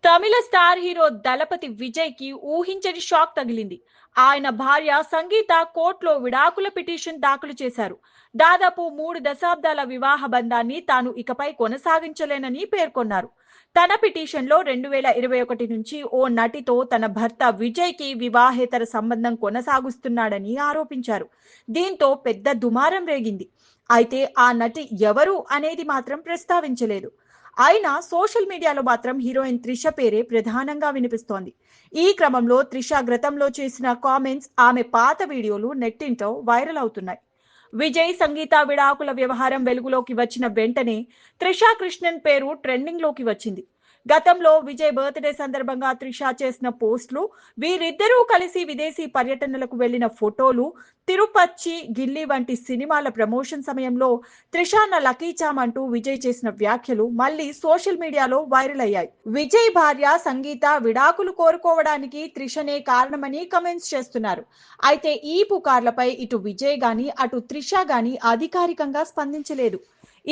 తమిళ star hero దళపతి విజయ్ కి ఊహించని shock తగిలింది. ఆయన భార్య సంగీత కోర్టులో విడాకుల పిటిషన్ దాఖలు చేశారు. దాదాపు 3 దశాబ్దాల వివాహ బంధాన్ని తాను ఇకపై కొనసాగించలేనని పేర్కొన్నారు. తన పిటిషన్లో 2021 నుంచి ఓ నటితో తన భర్త విజయ్ కి వివాహేతర సంబంధం కొనసాగిస్తున్నాడని ఆరోపించారు. దీంతో పెద్ద దుమారం రేగింది. అయితే ఆ నటి ఎవరు అనేది మాత్రం ప్రస్తావించలేదు. అయినా సోషల్ మీడియాలో మాత్రం హీరోయిన్ త్రిష పేరే ప్రధానంగా వినిపిస్తోంది. ఈ క్రమంలో త్రిష గతంలో చేసిన కామెంట్స్, ఆమె పాత వీడియోలు నెట్టింట వైరల్ అవుతున్నాయి. విజయ్ సంగీత విడాకుల వ్యవహారం వెలుగులోకి వచ్చిన వెంటనే త్రిష కృష్ణన్ పేరు ట్రెండింగ్ లోకి వచ్చింది. గతంలో విజయ్ బర్త్డే సందర్భంగా త్రిష చేసిన పోస్టులు, వీరిద్దరూ కలిసి విదేశీ పర్యటనలకు వెళ్లిన ఫోటోలు, తిరుపచ్చి, గిల్లీ వంటి సినిమాల ప్రమోషన్ సమయంలో త్రిషాన్న లక్కీ చామ్ అంటూ విజయ్ చేసిన వ్యాఖ్యలు మళ్ళీ సోషల్ మీడియాలో వైరల్ అయ్యాయి. విజయ్ భార్య సంగీత విడాకులు కోరుకోవడానికి త్రిషనే కారణమని కమెంట్స్ చేస్తున్నారు. అయితే ఈ పుకార్లపై ఇటు విజయ్ గాని అటు త్రిష గాని అధికారికంగా స్పందించలేదు.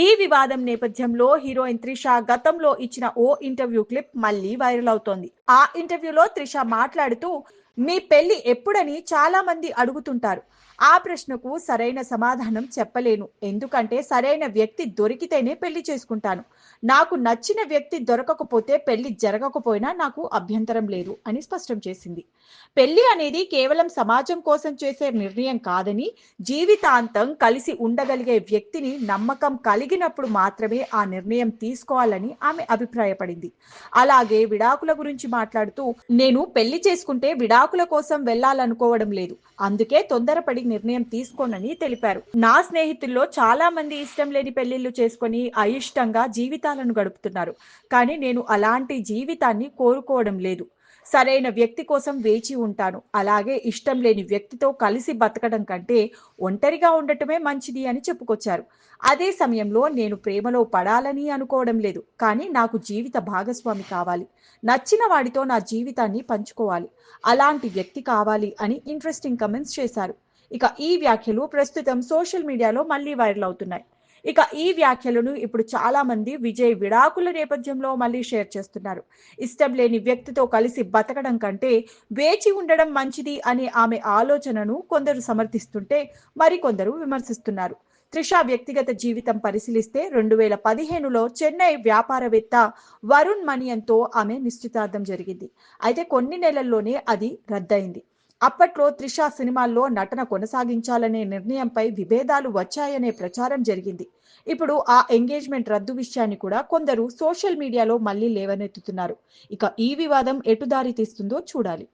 ఈ వివాదం నేపథ్యంలో హీరోయిన్ త్రిష గతంలో ఇచ్చిన ఓ ఇంటర్వ్యూ క్లిప్ మళ్ళీ వైరల్ అవుతోంది. ఆ ఇంటర్వ్యూలో త్రిష మాట్లాడుతూ, మీ పెళ్లి ఎప్పుడని చాలా మంది అడుగుతుంటారు. ఆ ప్రశ్నకు సరైన సమాధానం చెప్పలేను. ఎందుకంటే సరైన వ్యక్తి దొరికితేనే పెళ్లి చేసుకుంటాను. నాకు నచ్చిన వ్యక్తి దొరకకపోతే పెళ్లి జరగకపోయినా నాకు అభ్యంతరం లేదు అని స్పష్టం చేసింది. పెళ్లి అనేది కేవలం సమాజం కోసం చేసే నిర్ణయం కాదని, జీవితాంతం కలిసి ఉండగలిగే వ్యక్తిని నమ్మకం కలిగినప్పుడు మాత్రమే ఆ నిర్ణయం తీసుకోవాలని ఆమె అభిప్రాయపడింది. అలాగే విడాకుల గురించి మాట్లాడుతూ, నేను పెళ్లి చేసుకుంటే విడాకుల కోసం వెళ్లాలనుకోవడం లేదు. అందుకే తొందరపడి నిర్ణయం తీసుకోనని తెలిపారు. నా స్నేహితుల్లో చాలా మంది ఇష్టం లేని పెళ్లిళ్లు చేసుకొని అయిష్టంగా జీవితాలను గడుపుతున్నారు. కానీ నేను అలాంటి జీవితాన్ని కోరుకోవడం లేదు. సరైన వ్యక్తి కోసం వేచి ఉంటాను. అలాగే ఇష్టం లేని వ్యక్తితో కలిసి బతకడం కంటే ఒంటరిగా ఉండటమే మంచిది అని చెప్పుకొచ్చారు. అదే సమయంలో నేను ప్రేమలో పడాలని అనుకోవడం లేదు. కానీ నాకు జీవిత భాగస్వామి కావాలి. నచ్చిన వాడితో నా జీవితాన్ని పంచుకోవాలి. అలాంటి వ్యక్తి కావాలి అని ఇంట్రెస్టింగ్ కమెంట్స్ చేశారు. ఇక ఈ వ్యాఖ్యలు ప్రస్తుతం సోషల్ మీడియాలో మళ్ళీ వైరల్ అవుతున్నాయి. ఇక ఈ వ్యాఖ్యలను ఇప్పుడు చాలా మంది విజయ్ విడాకుల నేపథ్యంలో మళ్ళీ షేర్ చేస్తున్నారు. ఇష్టం లేని వ్యక్తితో కలిసి బతకడం కంటే వేచి ఉండడం మంచిది అనే ఆమె ఆలోచనను కొందరు సమర్థిస్తుంటే మరికొందరు విమర్శిస్తున్నారు. త్రిష వ్యక్తిగత జీవితం పరిశీలిస్తే 2015లో చెన్నై వ్యాపారవేత్త వరుణ్ మనియన్తో ఆమె నిశ్చితార్థం జరిగింది. అయితే కొన్ని నెలల్లోనే అది రద్దయింది. అప్పట్లో త్రిష సినిమాల్లో నటన కొనసాగించాలనే నిర్ణయంపై విభేదాలు వచ్చాయనే ప్రచారం జరిగింది. ఇప్పుడు ఆ ఎంగేజ్మెంట్ రద్దు విషయాన్ని కూడా కొందరు సోషల్ మీడియాలో మళ్ళీ లేవనెత్తుతున్నారు. ఇక ఈ వివాదం ఎటు దారి తీస్తుందో చూడాలి.